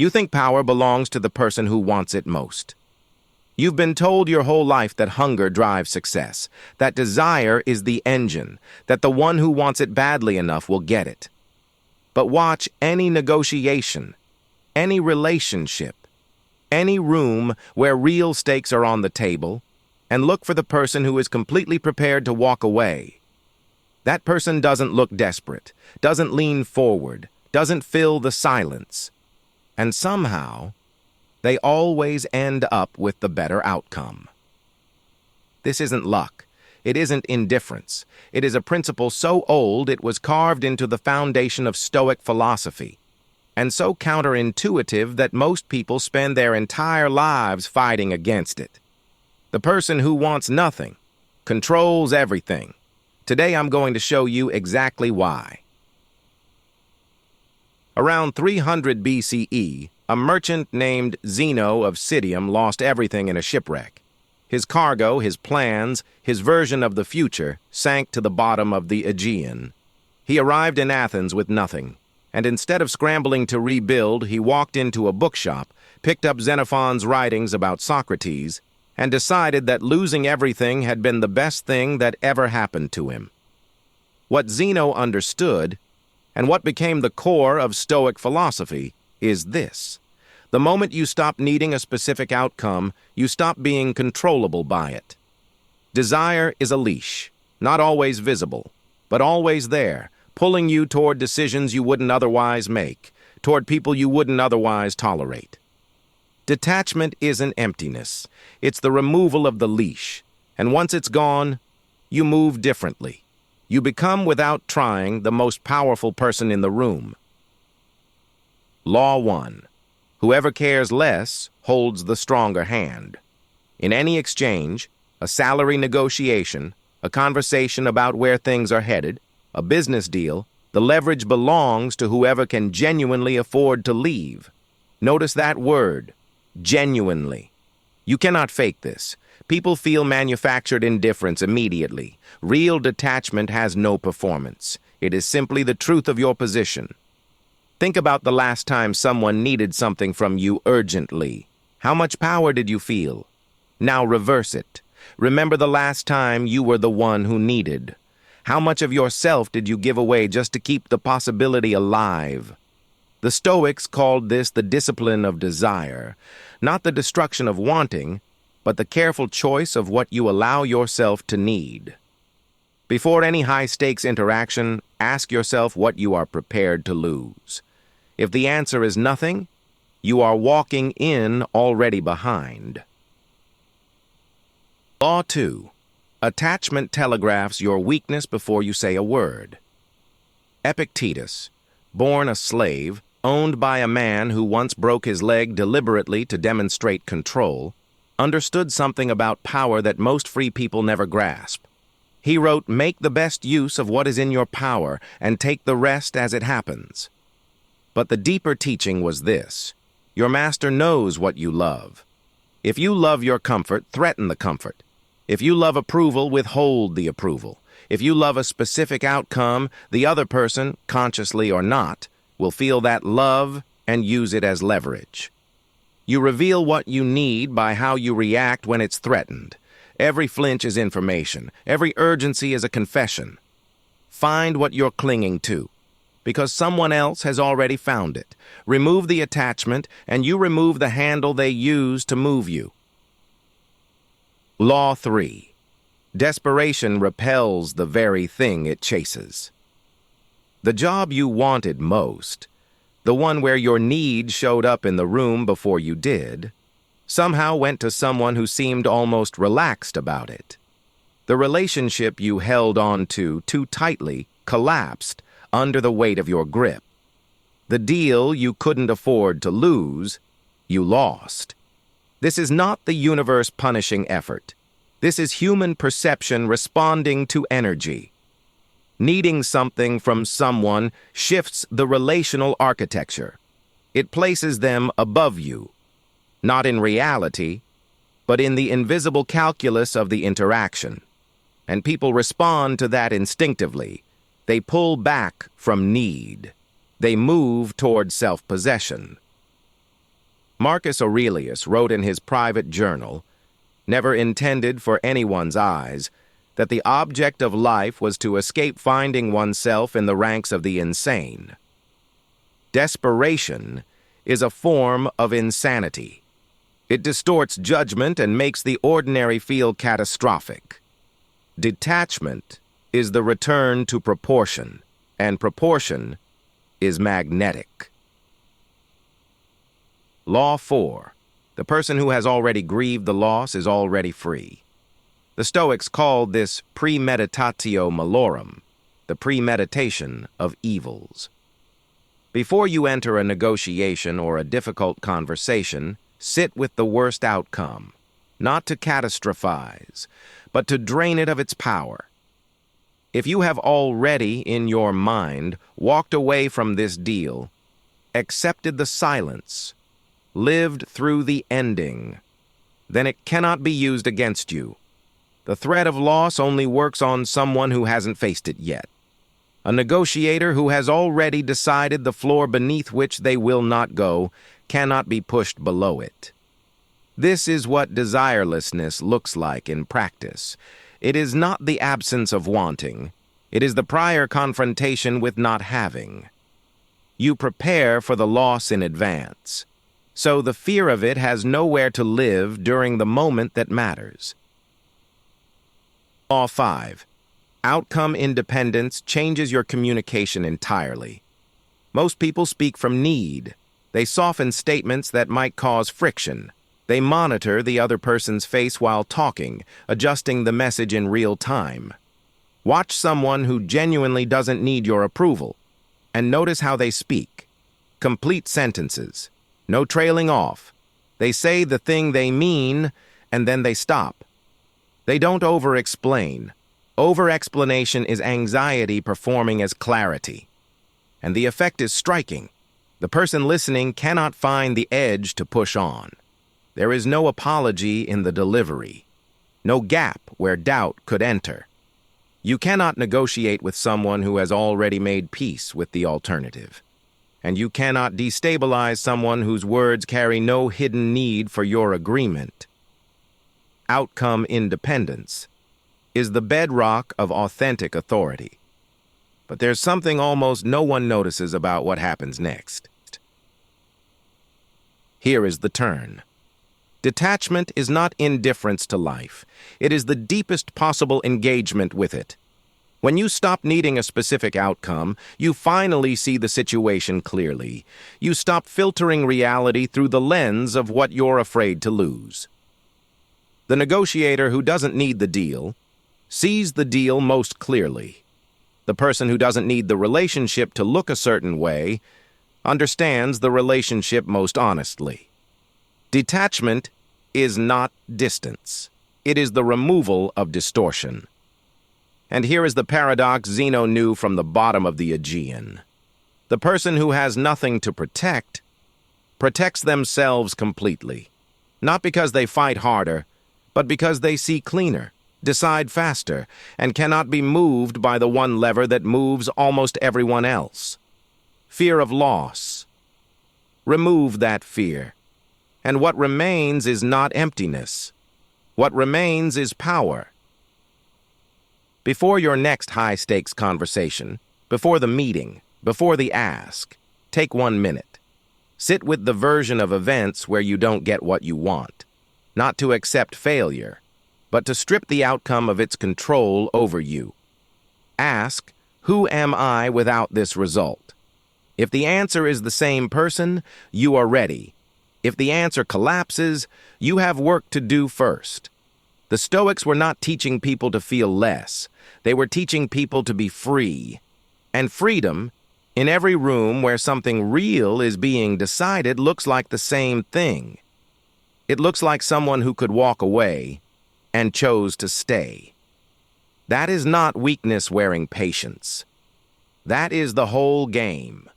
You think power belongs to the person who wants it most. You've been told your whole life that hunger drives success, that desire is the engine, that the one who wants it badly enough will get it. But watch any negotiation, any relationship, any room where real stakes are on the table, and look for the person who is completely prepared to walk away. That person doesn't look desperate, doesn't lean forward, doesn't fill the silence. And somehow, they always end up with the better outcome. This isn't luck. It isn't indifference. It is a principle so old it was carved into the foundation of Stoic philosophy, and so counterintuitive that most people spend their entire lives fighting against it. The person who wants nothing controls everything. Today I'm going to show you exactly why. Around 300 BCE, a merchant named Zeno of Citium lost everything in a shipwreck. His cargo, his plans, his version of the future sank to the bottom of the Aegean. He arrived in Athens with nothing, and instead of scrambling to rebuild, he walked into a bookshop, picked up Xenophon's writings about Socrates, and decided that losing everything had been the best thing that ever happened to him. What Zeno understood, and what became the core of Stoic philosophy, is this. The moment you stop needing a specific outcome, you stop being controllable by it. Desire is a leash, not always visible, but always there, pulling you toward decisions you wouldn't otherwise make, toward people you wouldn't otherwise tolerate. Detachment isn't emptiness. It's the removal of the leash, and once it's gone, you move differently. You become, without trying, the most powerful person in the room. Law 1. Whoever cares less holds the stronger hand. In any exchange, a salary negotiation, a conversation about where things are headed, a business deal, the leverage belongs to whoever can genuinely afford to leave. Notice that word, genuinely. You cannot fake this. People feel manufactured indifference immediately. Real detachment has no performance. It is simply the truth of your position. Think about the last time someone needed something from you urgently. How much power did you feel? Now reverse it. Remember the last time you were the one who needed. How much of yourself did you give away just to keep the possibility alive? The Stoics called this the discipline of desire, not the destruction of wanting, but the careful choice of what you allow yourself to need. Before any high-stakes interaction, ask yourself what you are prepared to lose. If the answer is nothing, you are walking in already behind. Law 2. Attachment telegraphs your weakness before you say a word. Epictetus, born a slave, owned by a man who once broke his leg deliberately to demonstrate control, understood something about power that most free people never grasp. He wrote, "Make the best use of what is in your power, and take the rest as it happens." But the deeper teaching was this: your master knows what you love. If you love your comfort, threaten the comfort. If you love approval, withhold the approval. If you love a specific outcome, the other person, consciously or not, will feel that love and use it as leverage. You reveal what you need by how you react when it's threatened. Every flinch is information. Every urgency is a confession. Find what you're clinging to, because someone else has already found it. Remove the attachment, and you remove the handle they use to move you. Law 3. Desperation repels the very thing it chases. The job you wanted most, the one where your need showed up in the room before you did, somehow went to someone who seemed almost relaxed about it. The relationship you held on to too tightly collapsed under the weight of your grip. The deal you couldn't afford to lose, you lost. This is not the universe punishing effort. This is human perception responding to energy. Needing something from someone shifts the relational architecture. It places them above you, not in reality, but in the invisible calculus of the interaction. And people respond to that instinctively. They pull back from need. They move toward self-possession. Marcus Aurelius wrote in his private journal, never intended for anyone's eyes, that the object of life was to escape finding oneself in the ranks of the insane. Desperation is a form of insanity. It distorts judgment and makes the ordinary feel catastrophic. Detachment is the return to proportion, and proportion is magnetic. Law 4. The person who has already grieved the loss is already free. The Stoics called this premeditatio malorum, the premeditation of evils. Before you enter a negotiation or a difficult conversation, sit with the worst outcome, not to catastrophize, but to drain it of its power. If you have already, in your mind, walked away from this deal, accepted the silence, lived through the ending, then it cannot be used against you. The threat of loss only works on someone who hasn't faced it yet. A negotiator who has already decided the floor beneath which they will not go cannot be pushed below it. This is what desirelessness looks like in practice. It is not the absence of wanting. It is the prior confrontation with not having. You prepare for the loss in advance, so the fear of it has nowhere to live during the moment that matters. Law 5. Outcome independence changes your communication entirely. Most people speak from need. They soften statements that might cause friction. They monitor the other person's face while talking, adjusting the message in real time. Watch someone who genuinely doesn't need your approval, and notice how they speak. Complete sentences. No trailing off. They say the thing they mean, and then they stop. They don't over-explain. Over-explanation is anxiety performing as clarity. And the effect is striking. The person listening cannot find the edge to push on. There is no apology in the delivery. No gap where doubt could enter. You cannot negotiate with someone who has already made peace with the alternative. And you cannot destabilize someone whose words carry no hidden need for your agreement. Outcome independence is the bedrock of authentic authority. But there's something almost no one notices about what happens next. Here is the turn. Detachment is not indifference to life. It is the deepest possible engagement with it. When you stop needing a specific outcome, you finally see the situation clearly. You stop filtering reality through the lens of what you're afraid to lose. The negotiator who doesn't need the deal sees the deal most clearly. The person who doesn't need the relationship to look a certain way understands the relationship most honestly. Detachment is not distance. It is the removal of distortion. And here is the paradox Zeno knew from the bottom of the Aegean. The person who has nothing to protect protects themselves completely, not because they fight harder, but because they see cleaner, decide faster, and cannot be moved by the one lever that moves almost everyone else. Fear of loss. Remove that fear, and what remains is not emptiness. What remains is power. Before your next high-stakes conversation, before the meeting, before the ask, take 1 minute. Sit with the version of events where you don't get what you want. Not to accept failure, but to strip the outcome of its control over you. Ask, who am I without this result? If the answer is the same person, you are ready. If the answer collapses, you have work to do first. The Stoics were not teaching people to feel less. They were teaching people to be free. And freedom, in every room where something real is being decided, looks like the same thing. It looks like someone who could walk away and chose to stay. That is not weakness wearing patience. That is the whole game.